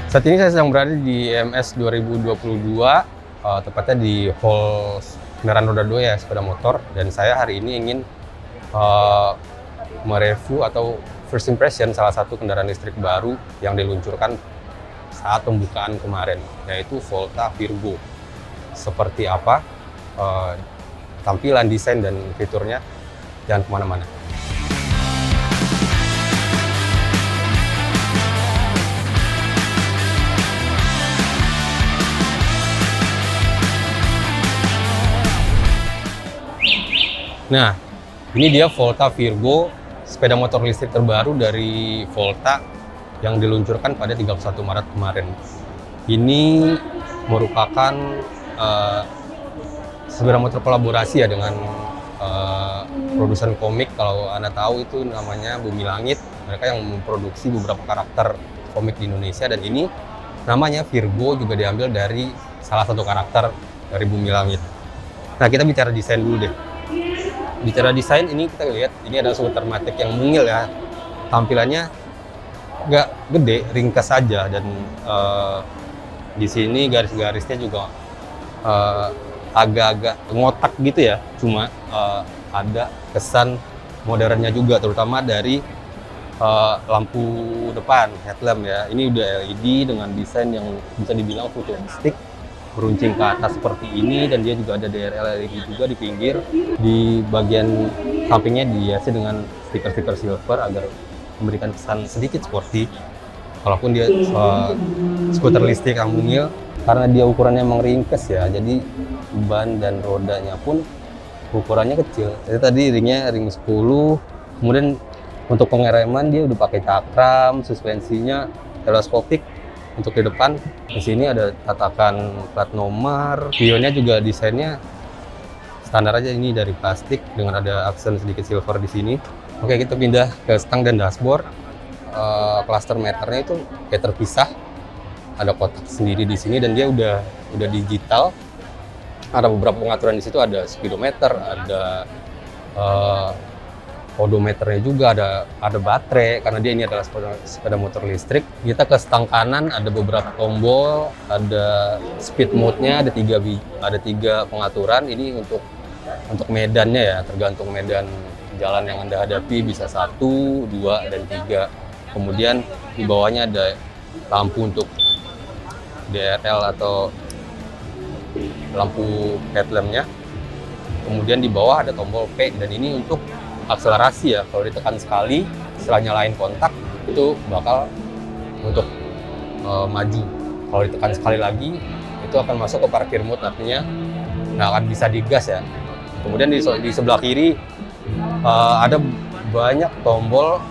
Saat ini saya sedang berada di IMS 2022, tepatnya di hall kendaraan roda 2 ya, sepeda motor. Dan saya hari ini ingin mereview atau first impression salah satu kendaraan listrik baru yang diluncurkan saat pembukaan kemarin, yaitu Volta Virgo. Seperti apa tampilan, desain, dan fiturnya, jangan kemana-mana. Nah, ini dia Volta Virgo, sepeda motor listrik terbaru dari Volta yang diluncurkan pada 31 Maret kemarin. Ini merupakan sepeda motor kolaborasi ya dengan produsen komik. Kalau Anda tahu itu namanya Bumi Langit. Mereka yang memproduksi beberapa karakter komik di Indonesia, dan ini namanya Virgo juga diambil dari salah satu karakter dari Bumi Langit. Nah, kita bicara desain dulu deh. Bicara desain, ini kita lihat ini adalah skuter matic yang mungil ya. Tampilannya nggak gede, ringkas saja, dan di sini garis-garisnya juga agak-agak ngotak gitu ya. Cuma ada kesan modernnya juga, terutama dari lampu depan headlamp ya. Ini udah LED dengan desain yang bisa dibilang futuristik, beruncing ke atas seperti ini, dan dia juga ada DRL LED juga di pinggir. Di bagian sampingnya dihiasi dengan stiker-stiker silver agar memberikan kesan sedikit sporty. Walaupun dia skuter listrik yang mungil, karena dia ukurannya memang ringkas ya, jadi ban dan rodanya pun ukurannya kecil. Jadi tadi ringnya ring 10, kemudian untuk pengereman dia udah pakai cakram, suspensinya teleskopik. Untuk di depan, di sini ada tatakan plat nomor. Spionnya juga desainnya standar aja, ini dari plastik dengan ada aksen sedikit silver di sini. Oke, kita pindah ke stang dan dashboard. Cluster meternya itu kayak terpisah. Ada kotak sendiri di sini, dan dia udah digital. Ada beberapa pengaturan di situ, ada speedometer, ada odometernya juga, ada baterai karena dia ini adalah sepeda motor listrik. Kita ke stang kanan, ada beberapa tombol, ada speed mode-nya, ada tiga pengaturan. Ini untuk medannya ya, tergantung medan jalan yang Anda hadapi, bisa 1, 2, dan 3. Kemudian di bawahnya ada lampu untuk DRL atau lampu headlamp-nya. Kemudian di bawah ada tombol P, dan ini untuk akselerasi ya. Kalau ditekan sekali setelah nyalain kontak itu bakal untuk maju. Kalau ditekan sekali lagi itu akan masuk ke parkir mode, artinya nggak akan bisa digas ya. Kemudian di sebelah kiri ada banyak tombol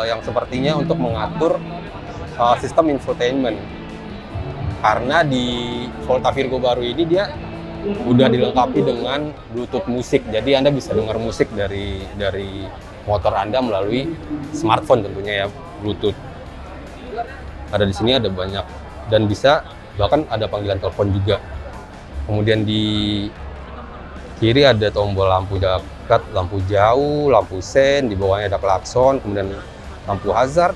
yang sepertinya untuk mengatur sistem infotainment, karena di Volta Virgo baru ini dia udah dilengkapi dengan Bluetooth musik. Jadi Anda bisa dengar musik dari motor Anda melalui smartphone tentunya ya, Bluetooth. Ada di sini ada banyak, dan bisa bahkan ada panggilan telepon juga. Kemudian di kiri ada tombol lampu dekat, lampu jauh, lampu sen, di bawahnya ada klakson, kemudian lampu hazard,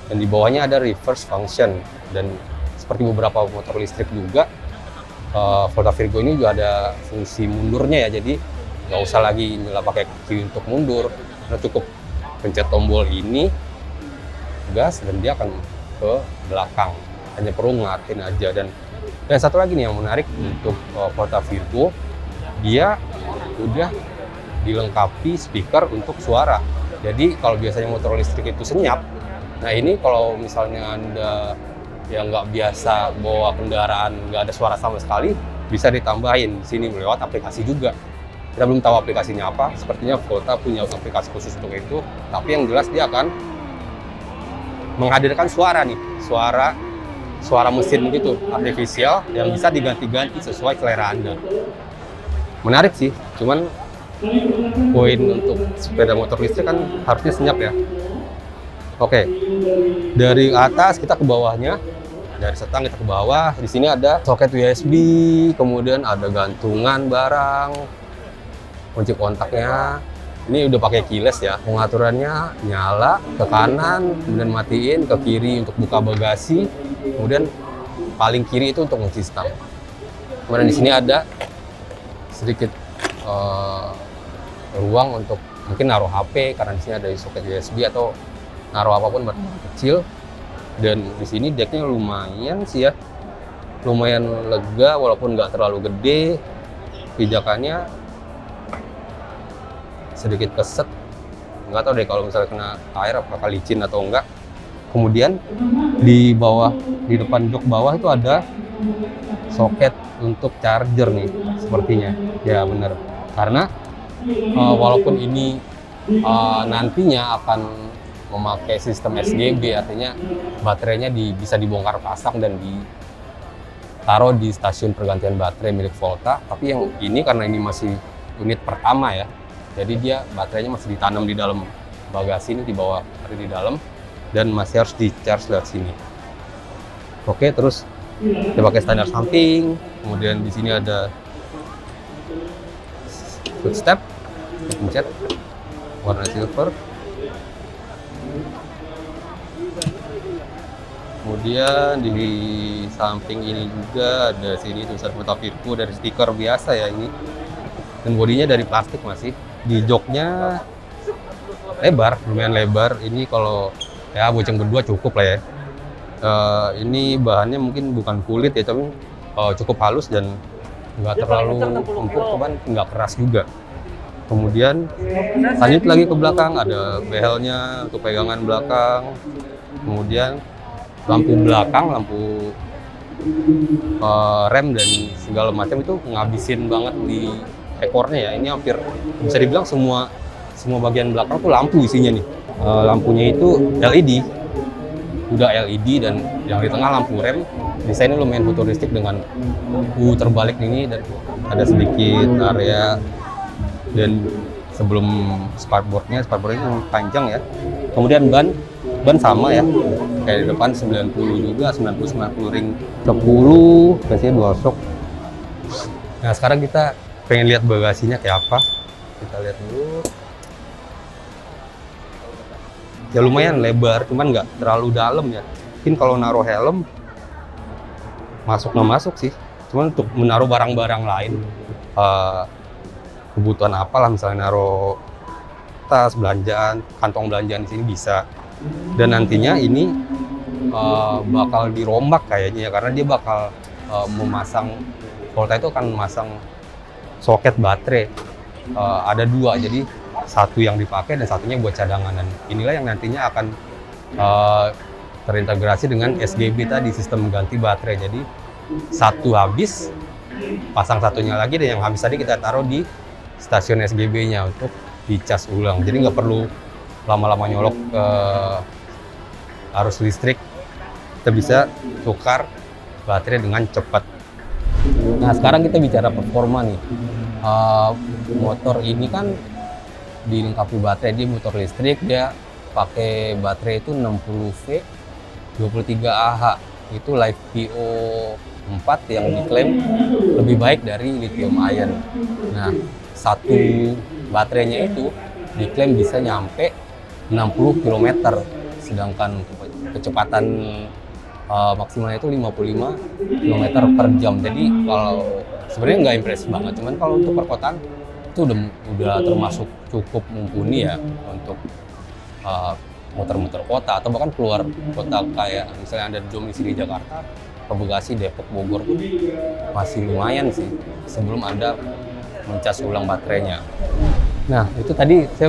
dan di bawahnya ada reverse function. Dan seperti beberapa motor listrik juga, Volta Virgo ini juga ada fungsi mundurnya ya, jadi nggak usah lagi nyala pakai kaki untuk mundur. Anda cukup pencet tombol ini, gas, dan dia akan ke belakang. Hanya perlu ngatin aja. Dan satu lagi nih yang menarik untuk Volta Virgo, dia udah dilengkapi speaker untuk suara. Jadi kalau biasanya motor listrik itu senyap, nah ini kalau misalnya Anda yang nggak biasa bawa kendaraan, nggak ada suara sama sekali, bisa ditambahin di sini lewat aplikasi juga. Kita belum tahu aplikasinya apa, sepertinya Volta punya aplikasi khusus untuk itu, tapi yang jelas dia akan menghadirkan suara nih, suara mesin gitu, artifisial, yang bisa diganti-ganti sesuai selera Anda. Menarik sih, cuman poin untuk sepeda motor listrik kan harusnya senyap ya. Oke, dari atas kita ke bawahnya, dari setang kita ke bawah. Di sini ada soket USB, kemudian ada gantungan barang, kunci kontaknya, Ini udah pakai keyless ya. Pengaturannya nyala ke kanan, kemudian matiin ke kiri untuk buka bagasi, kemudian paling kiri itu untuk kunci stang. Kemudian di sini ada sedikit ruang untuk mungkin naruh HP karena di sini ada soket USB atau naruh apapun kecil. Dan di sini decknya lumayan sih ya, lumayan lega walaupun nggak terlalu gede. Pijakannya sedikit keset, nggak tahu deh kalau misalnya kena air apakah licin atau enggak. Kemudian di bawah, di depan jok bawah itu ada soket untuk charger nih sepertinya. Ya bener, karena walaupun ini nantinya akan memakai sistem SGB, artinya baterainya bisa dibongkar pasang dan ditaruh di stasiun pergantian baterai milik Volta. Tapi yang ini karena ini masih unit pertama ya, jadi dia baterainya masih ditanam di dalam bagasi ini, di bawah di dalam, dan masih harus di-charge lewat sini. Oke, terus dia pakai standar samping, kemudian di sini ada footstep, pencet warna silver. Kemudian di samping ini juga ada sini tulisan Volta Virgo dari stiker biasa ya ini. Dan bodinya dari plastik masih. Di joknya lebar, lumayan lebar. Ini kalau ya boceng berdua cukup lah ya. Ini bahannya mungkin bukan kulit ya, tapi cukup halus dan nggak terlalu empuk, cuman nggak keras juga. Kemudian lanjut lagi ke belakang, ada behelnya untuk pegangan belakang. Kemudian lampu belakang, lampu rem dan segala macam itu ngabisin banget di ekornya ya. Ini hampir bisa dibilang semua bagian belakang tuh lampu isinya nih. Lampunya itu LED, udah LED, dan yang di tengah lampu rem. Desainnya lumayan futuristik dengan terbalik ini, dan ada sedikit area. Dan sebelum sparkboardnya panjang ya. Kemudian ban sama ya, kayak di depan 90 juga, 90 ring 10, biasanya dual shock. Nah sekarang kita pengen lihat bagasinya kayak apa, kita lihat dulu. Ya lumayan lebar, cuman nggak terlalu dalam ya. Mungkin kalau naruh helm masuk sih, cuman untuk menaruh barang-barang lain, kebutuhan apalah, misalnya naruh tas, belanjaan, kantong belanjaan di sini bisa. Dan nantinya ini bakal dirombak kayaknya ya, karena dia bakal memasang, Volta itu akan memasang soket baterai. Ada dua, jadi satu yang dipakai dan satunya buat cadangan. Dan inilah yang nantinya akan terintegrasi dengan SGB tadi, sistem ganti baterai. Jadi satu habis, pasang satunya lagi, dan yang habis tadi kita taruh di stasiun SGB-nya untuk dicas ulang. Jadi nggak perlu lama-lama nyolok ke arus listrik, kita bisa tukar baterai dengan cepat. Nah sekarang kita bicara performa nih. Motor ini kan dilengkapi baterai, dia motor listrik, dia pakai baterai itu 60V 23Ah, itu Live PO4 yang diklaim lebih baik dari lithium ion. Nah satu baterainya itu diklaim bisa nyampe 60 km, sedangkan kecepatan maksimalnya itu 55 km per jam. Jadi kalau sebenarnya nggak impresif banget, cuman kalau untuk perkotaan itu udah termasuk cukup mumpuni ya untuk muter-muter kota atau bahkan keluar kota, kayak misalnya Anda domisili di Jakarta, ke Bekasi, Depok, Bogor tuh masih lumayan sih sebelum Anda mencas ulang baterainya. Nah itu tadi saya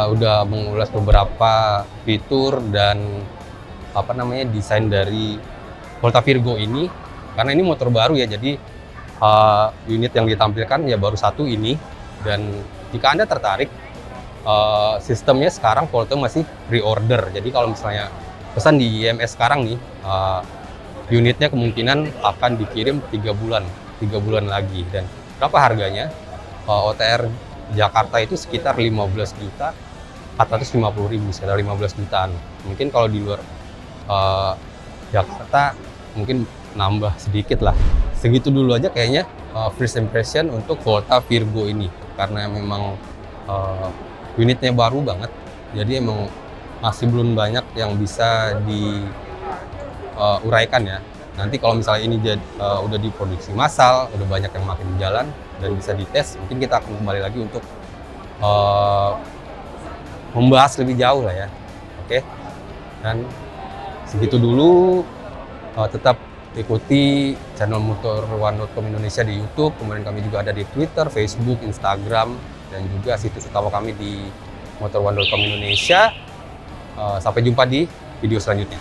udah mengulas beberapa fitur dan desain dari Volta Virgo ini, karena ini motor baru ya, jadi unit yang ditampilkan ya baru satu ini. Dan jika Anda tertarik, sistemnya sekarang Volta masih pre-order. Jadi kalau misalnya pesan di IMS sekarang nih, unitnya kemungkinan akan dikirim 3 bulan lagi. Dan berapa harganya? OTR Jakarta itu sekitar 15.450.000, sekitar 15 jutaan. Mungkin kalau di luar Jakarta mungkin nambah sedikit lah. Segitu dulu aja kayaknya first impression untuk Volta Virgo ini, karena memang unitnya baru banget, jadi emang masih belum banyak yang bisa diuraikan ya. Nanti kalau misalnya ini udah diproduksi massal, udah banyak yang makin di jalan dan bisa dites, mungkin kita akan kembali lagi untuk membahas lebih jauh lah ya. Oke, dan segitu dulu. Tetap ikuti channel motor1.com Indonesia di YouTube, kemudian kami juga ada di Twitter, Facebook, Instagram, dan juga situs utama kami di motor1.com Indonesia. Sampai jumpa di video selanjutnya.